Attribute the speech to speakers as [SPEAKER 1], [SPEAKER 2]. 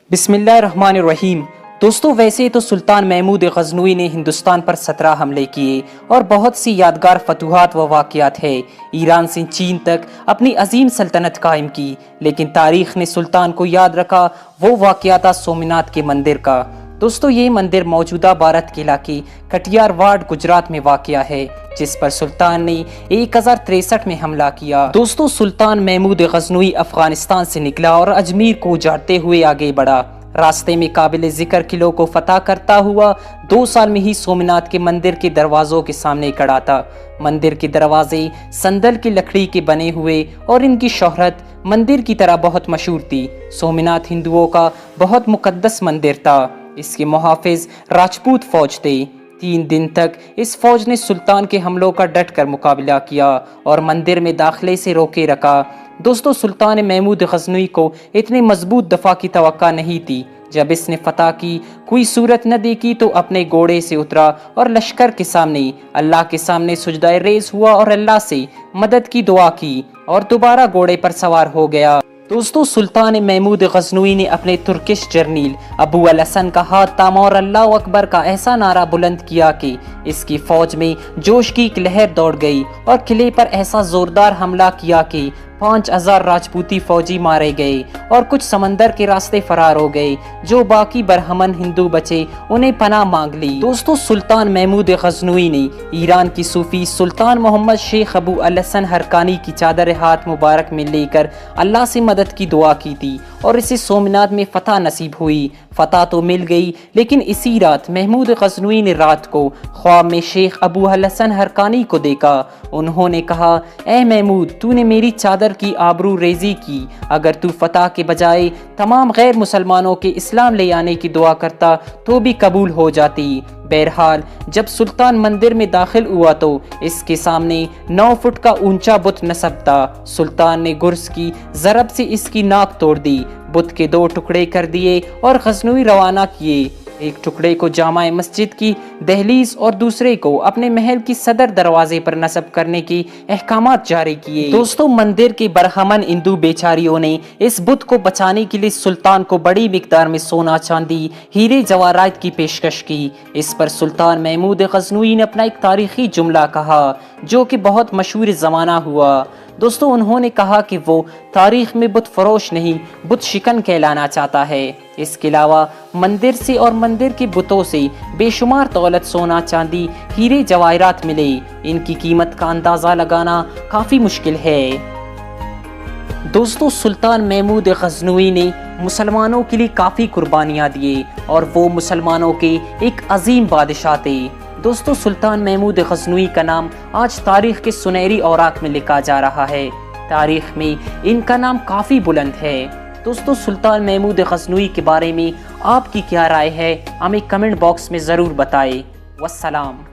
[SPEAKER 1] بسم اللہ الرحمن الرحیم۔ دوستو، ویسے تو سلطان محمود غزنوی نے ہندوستان پر 17 حملے کیے اور بہت سی یادگار فتوحات و واقعات ہیں۔ ایران سے چین تک اپنی عظیم سلطنت قائم کی، لیکن تاریخ نے سلطان کو یاد رکھا وہ واقعات سومناتھ کے مندر کا۔ دوستو، یہ مندر موجودہ بھارت کے علاقے کٹیہار وارڈ گجرات میں واقع ہے، جس پر سلطان نے 1063 میں حملہ کیا۔ دوستو، سلطان محمود غزنوی افغانستان سے نکلا اور اجمیر کو اجاڑتے ہوئے آگے بڑھا۔ راستے میں قابل ذکر قلعوں کو فتح کرتا ہوا 2 سال میں ہی سومناتھ کے مندر کے دروازوں کے سامنے کھڑا تھا۔ مندر کے دروازے سندل کی لکڑی کے بنے ہوئے اور ان کی شہرت مندر کی طرح بہت مشہور تھی۔ سومناتھ ہندوؤں کا بہت مقدس مندر تھا۔ اس کے محافظ راجپوت فوج تھے۔ 3 دن تک اس فوج نے سلطان کے حملوں کا ڈٹ کر مقابلہ کیا اور مندر میں داخلے سے روکے رکھا۔ دوستو، سلطان محمود غزنوی کو اتنے مضبوط دفاع کی توقع نہیں تھی۔ جب اس نے فتح کی کوئی صورت نہ دیکھی تو اپنے گھوڑے سے اترا اور لشکر کے سامنے اللہ کے سامنے سجدہ ریز ہوا اور اللہ سے مدد کی دعا کی اور دوبارہ گھوڑے پر سوار ہو گیا۔ دوستو، سلطان محمود غزنوی نے اپنے ترکش جرنیل ابو الحسن کا ہاتھ تاما اور اللہ اکبر کا ایسا نعرہ بلند کیا کہ اس کی فوج میں جوش کی ایک لہر دوڑ گئی اور قلعے پر ایسا زوردار حملہ کیا کہ 5000 راجپوتی فوجی مارے گئے اور کچھ سمندر کے راستے فرار ہو گئے۔ جو باقی برہمن ہندو بچے انہیں پناہ مانگ لی۔ دوستو، سلطان محمود غزنوی نے ایران کی صوفی سلطان محمد شیخ ابو الحسن ہرکانی کی چادر ہاتھ مبارک میں لے کر اللہ سے مدد کی دعا کی تھی اور اسے سومناتھ میں فتح نصیب ہوئی۔ فتح تو مل گئی، لیکن اسی رات محمود غزنوی نے رات کو خواب میں شیخ ابو الحسن ہرکانی کو دیکھا۔ انہوں نے کہا، اے محمود، تو نے میری چادر کی آبرو ریزی کی۔ اگر تو فتح کے بجائے تمام غیر مسلمانوں کے اسلام لے آنے کی دعا کرتا تو بھی قبول ہو جاتی۔ بہرحال جب سلطان مندر میں داخل ہوا تو اس کے سامنے 9 فٹ کا اونچا بت نصب تھا۔ سلطان نے گرز کی ضرب سے اس کی ناک توڑ دی، بت کے 2 ٹکڑے کر دیے اور غزنوی روانہ کیے۔ ایک ٹکڑے کو جامع مسجد کی دہلیز اور دوسرے کو اپنے محل کی صدر دروازے پر نصب کرنے کی احکامات جاری کیے۔ دوستو، مندر کے برہمن ہندو بیچاریوں نے اس بت کو بچانے کے لیے سلطان کو بڑی مقدار میں سونا، چاندی، ہیرے جواہرات کی پیشکش کی۔ اس پر سلطان محمود غزنوی نے اپنا ایک تاریخی جملہ کہا جو کہ بہت مشہور زمانہ ہوا۔ دوستو، انہوں نے کہا کہ وہ تاریخ میں بت فروش نہیں، بت شکن کہلانا چاہتا ہے۔ اس کے علاوہ مندر سے اور مندر کے بتوں سے بے شمار دولت، سونا، چاندی، ہیرے جواہرات ملے۔ ان کی قیمت کا اندازہ لگانا کافی مشکل ہے۔ دوستو، سلطان محمود غزنوی نے مسلمانوں کے لیے کافی قربانیاں دیے اور وہ مسلمانوں کے ایک عظیم بادشاہ تھے۔ دوستو، سلطان محمود غزنوی کا نام آج تاریخ کے سنہری اوراق میں لکھا جا رہا ہے۔ تاریخ میں ان کا نام کافی بلند ہے۔ دوستو، سلطان محمود غزنوی کے بارے میں آپ کی کیا رائے ہے؟ ہمیں کمنٹ باکس میں ضرور بتائیں۔ والسلام۔